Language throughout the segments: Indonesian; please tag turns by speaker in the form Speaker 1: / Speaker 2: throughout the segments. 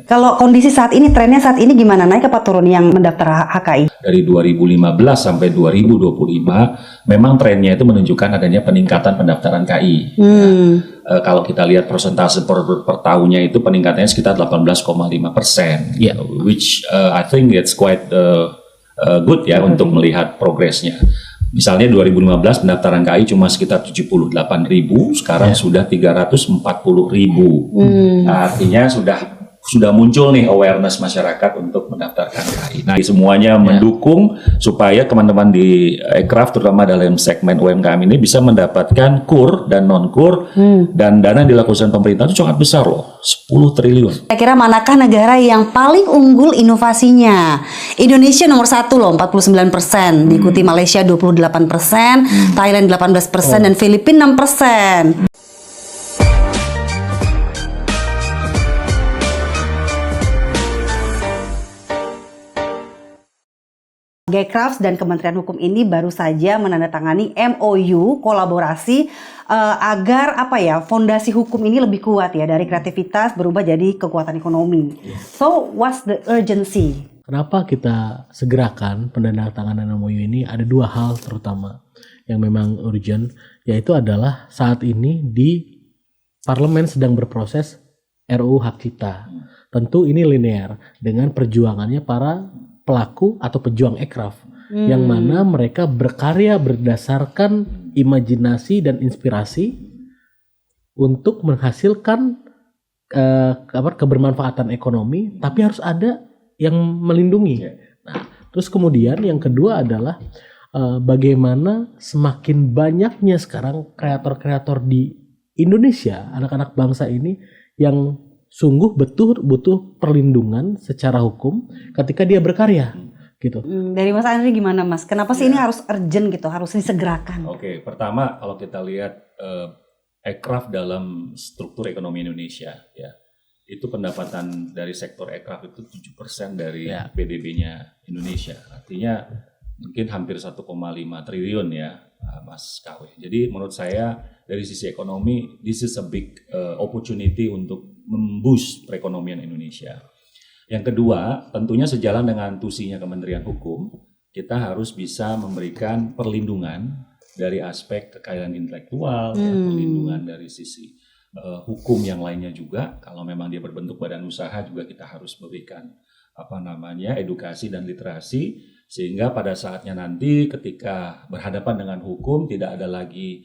Speaker 1: Kalau kondisi saat ini, trennya saat ini gimana? Naik apa turun yang mendaftar HKI?
Speaker 2: Dari 2015 sampai 2025, memang trennya itu menunjukkan adanya peningkatan pendaftaran KI. Kalau kita lihat persentase per tahunnya itu peningkatannya sekitar 18,5%, which I think it's quite good ya untuk melihat progresnya. Misalnya 2015 pendaftaran KI cuma sekitar 78.000, sekarang sudah 340.000. Nah, artinya sudah muncul nih awareness masyarakat untuk mendaftarkan KI. Nah, semuanya mendukung supaya teman-teman di Ekraf terutama dalam segmen UMKM ini bisa mendapatkan KUR dan non-KUR, dan dana yang dilakukan pemerintah itu sangat besar loh, 10 triliun.
Speaker 1: Kira-kira manakah negara yang paling unggul inovasinya? Indonesia nomor 1 loh, 49%, diikuti Malaysia 28%, Thailand 18%, dan Filipina 6%. Ekraf dan Kementerian Hukum ini baru saja menandatangani MOU kolaborasi agar fondasi hukum ini lebih kuat ya, dari kreativitas berubah jadi kekuatan ekonomi. So what's the urgency?
Speaker 3: Kenapa kita segerakan penandatanganan MOU ini? Ada dua hal terutama yang memang urgent, yaitu adalah saat ini di parlemen sedang berproses RUU Hak Cipta. Tentu ini linear dengan perjuangannya para pelaku atau pejuang Ekraf, yang mana mereka berkarya berdasarkan imajinasi dan inspirasi untuk menghasilkan kebermanfaatan ekonomi, tapi harus ada yang melindungi. Nah, terus kemudian yang kedua adalah bagaimana semakin banyaknya sekarang kreator-kreator di Indonesia, anak-anak bangsa ini yang sungguh butuh perlindungan secara hukum ketika dia berkarya gitu.
Speaker 1: Dari Mas Andri gimana Mas? Kenapa sih ini harus urgent gitu, harus disegerakan?
Speaker 2: Oke, pertama kalau kita lihat Ekraf dalam struktur ekonomi Indonesia ya, itu pendapatan dari sektor Ekraf itu 7% dari PDB-nya Indonesia. Artinya mungkin hampir 1,5 triliun ya, Mas KW. Jadi menurut saya dari sisi ekonomi, this is a big opportunity untuk memboost perekonomian Indonesia. Yang kedua, tentunya sejalan dengan tusinya Kementerian Hukum, kita harus bisa memberikan perlindungan dari aspek kekayaan intelektual, perlindungan dari sisi hukum yang lainnya juga. Kalau memang dia berbentuk badan usaha juga kita harus berikan edukasi dan literasi, sehingga pada saatnya nanti ketika berhadapan dengan hukum tidak ada lagi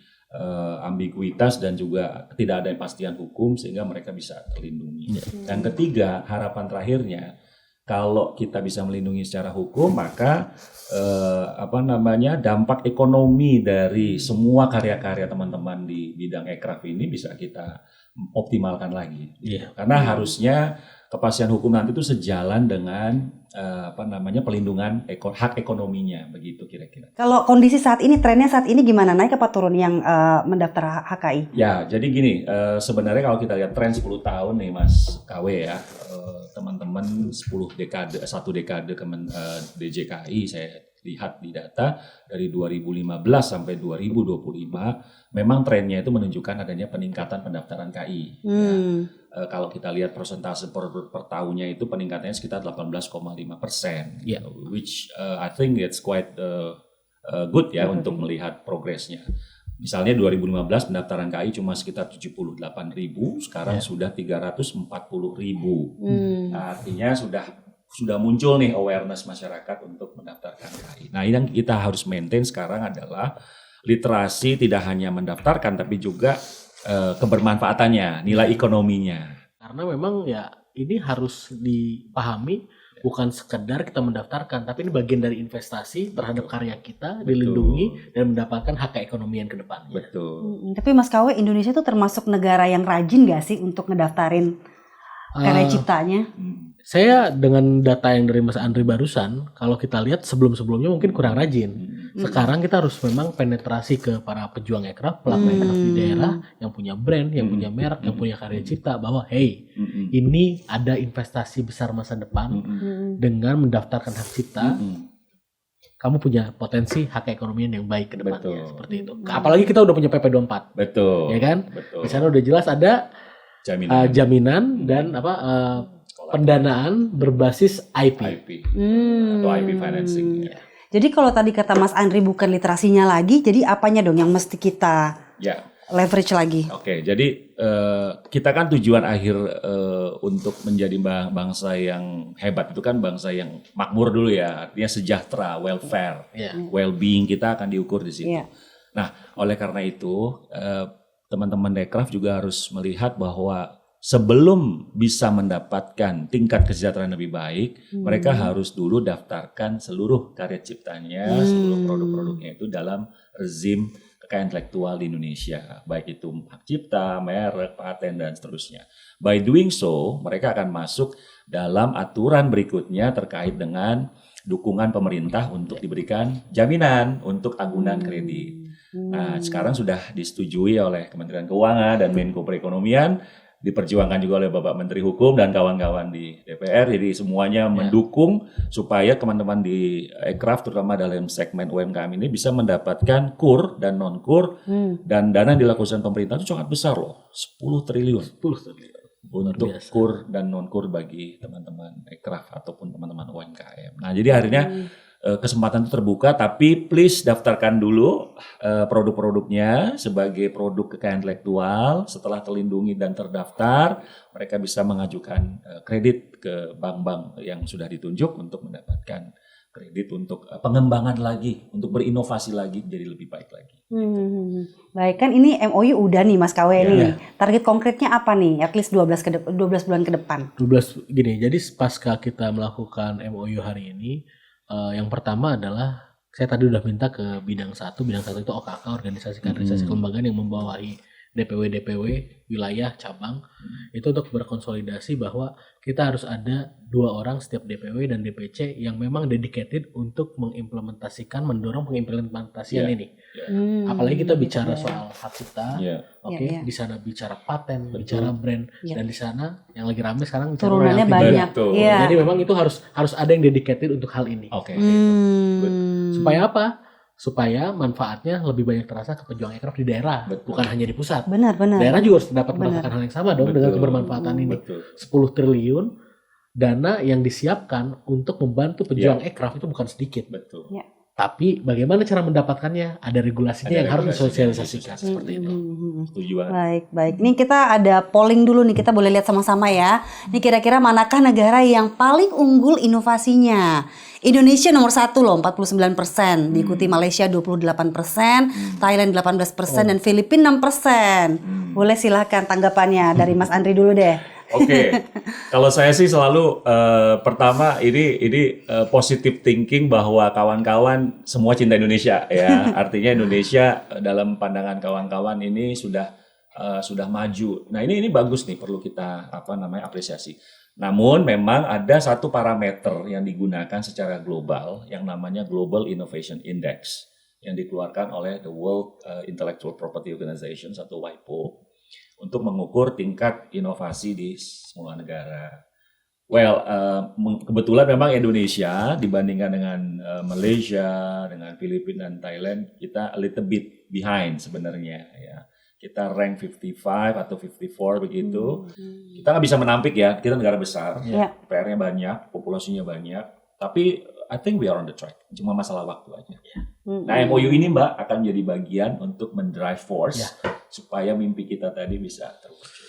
Speaker 2: ambiguitas dan juga tidak ada kepastian hukum, sehingga mereka bisa terlindungi. Yang ketiga, harapan terakhirnya, kalau kita bisa melindungi secara hukum, maka dampak ekonomi dari semua karya-karya teman-teman di bidang Ekraf ini bisa kita optimalkan lagi. Karena harusnya kepastian hukum nanti itu sejalan dengan pelindungan hak ekonominya, begitu kira-kira.
Speaker 1: Kalau kondisi saat ini, trennya saat ini gimana? Naik apa turun yang mendaftar HKI?
Speaker 2: Ya, jadi gini, sebenarnya kalau kita lihat tren 10 tahun nih Mas KW ya, teman-teman 1 dekade DJKI saya lihat di data dari 2015 sampai 2025, memang trennya itu menunjukkan adanya peningkatan pendaftaran KI. Kalau kita lihat persentase per tahunnya itu peningkatannya sekitar 18,5%, which I think it's quite good ya untuk melihat progresnya. Misalnya 2015 pendaftaran KI cuma sekitar 78.000, sekarang sudah 340.000. Nah, artinya sudah muncul nih awareness masyarakat untuk mendaftarkan KI. Nah, yang kita harus maintain sekarang adalah literasi, tidak hanya mendaftarkan tapi juga kebermanfaatannya, nilai ekonominya.
Speaker 3: Karena memang ya ini harus dipahami, bukan sekedar kita mendaftarkan, tapi ini bagian dari investasi terhadap karya kita, dilindungi dan mendapatkan hak keekonomian ke depannya.
Speaker 2: Betul.
Speaker 1: Tapi Mas KW, Indonesia tuh termasuk negara yang rajin gak sih untuk ngedaftarin karya ciptanya?
Speaker 3: Saya dengan data yang dari Mas Andri barusan, kalau kita lihat sebelum-sebelumnya mungkin kurang rajin. Sekarang kita harus memang penetrasi ke para pejuang Ekraf, pelaku Ekraf di daerah yang punya brand, yang punya merek, yang punya karya cipta, bahwa ini ada investasi besar masa depan dengan mendaftarkan hak cipta. Kamu punya potensi hak keekonomian yang baik ke depannya, seperti itu. Apalagi kita udah punya PP24.
Speaker 2: Betul.
Speaker 3: Ya kan?
Speaker 2: Betul.
Speaker 3: Di sana udah jelas ada jaminan dan pendanaan berbasis IP.
Speaker 2: Atau IP financing. Ya.
Speaker 1: Jadi kalau tadi kata Mas Andri bukan literasinya lagi, jadi apanya dong yang mesti kita leverage lagi?
Speaker 2: Oke, jadi kita kan tujuan akhir untuk menjadi bangsa yang hebat itu kan bangsa yang makmur dulu ya, artinya sejahtera, welfare, well-being kita akan diukur di situ. Nah, oleh karena itu teman-teman Dekraf juga harus melihat bahwa sebelum bisa mendapatkan tingkat kesejahteraan lebih baik, mereka harus dulu daftarkan seluruh karya ciptanya, seluruh produk-produknya itu dalam rezim kekayaan intelektual di Indonesia, baik itu hak cipta, merek, paten, dan seterusnya. By doing so, mereka akan masuk dalam aturan berikutnya terkait dengan dukungan pemerintah untuk diberikan jaminan untuk agunan kredit. Nah, sekarang sudah disetujui oleh Kementerian Keuangan dan Menko Perekonomian, diperjuangkan juga oleh Bapak Menteri Hukum dan kawan-kawan di DPR. Jadi semuanya mendukung supaya teman-teman di Ekraf terutama dalam segmen UMKM ini bisa mendapatkan KUR dan non-KUR dan dana yang dilakukan pemerintah itu sangat besar loh, 10 triliun. Untuk KUR dan non-KUR bagi teman-teman Ekraf ataupun teman-teman UMKM. Nah, jadi akhirnya kesempatan itu terbuka, tapi please daftarkan dulu produk-produknya sebagai produk kekayaan intelektual. Setelah terlindungi dan terdaftar, mereka bisa mengajukan kredit ke bank-bank yang sudah ditunjuk untuk mendapatkan kredit untuk pengembangan lagi, untuk berinovasi lagi jadi lebih baik lagi.
Speaker 1: Baik, kan ini MOU udah nih Mas KW nih. Target konkretnya apa nih? At least 12 bulan ke depan.
Speaker 3: 12 gini, jadi pasca kita melakukan MOU hari ini, yang pertama adalah saya tadi udah minta ke bidang satu itu OKK, organisasi kaderisasi kelembagaan yang membawahi DPW wilayah cabang, itu untuk berkonsolidasi bahwa kita harus ada 2 orang setiap DPW dan DPC yang memang dedicated untuk mendorong pengimplementasian ini. Apalagi kita bicara soal hak cipta, di sana bicara paten, bicara brand, dan di sana yang lagi rame sekarang bicara
Speaker 1: turunannya banyak.
Speaker 3: Jadi memang itu harus ada yang dedicated untuk hal ini. Supaya apa? Supaya manfaatnya lebih banyak terasa ke pejuang ekraf di daerah, bukan hanya di pusat.
Speaker 1: Benar.
Speaker 3: Daerah juga harus dapat mendapatkan hal yang sama dong dengan kebermanfaatan ini. 10 triliun dana yang disiapkan untuk membantu pejuang ekraf itu bukan sedikit. Tapi bagaimana cara mendapatkannya? Ada regulasinya yang harus disosialisasikan seperti itu.
Speaker 1: Baik. Ini kita ada polling dulu nih, kita boleh lihat sama-sama ya. Ini kira-kira manakah negara yang paling unggul inovasinya? Indonesia nomor 1 loh, 49%, diikuti Malaysia 28%, Thailand 18%, dan Filipina 6%. Boleh silahkan tanggapannya dari Mas Andri dulu deh.
Speaker 2: Oke, kalau saya sih selalu pertama ini positive thinking bahwa kawan-kawan semua cinta Indonesia ya. Artinya Indonesia dalam pandangan kawan-kawan ini sudah maju. Nah ini bagus nih, perlu kita apresiasi. Namun memang ada satu parameter yang digunakan secara global yang namanya Global Innovation Index yang dikeluarkan oleh the World Intellectual Property Organization atau WIPO untuk mengukur tingkat inovasi di semua negara. Kebetulan memang Indonesia dibandingkan dengan Malaysia, dengan Filipina dan Thailand, kita a little bit behind sebenarnya ya. Kita rank 55 atau 54 begitu. Kita nggak bisa menampik ya, kita negara besar, PR-nya banyak, populasinya banyak. Tapi I think we are on the track, cuma masalah waktu aja. Nah MOU ini Mbak akan jadi bagian untuk mendrive force supaya mimpi kita tadi bisa terwujud.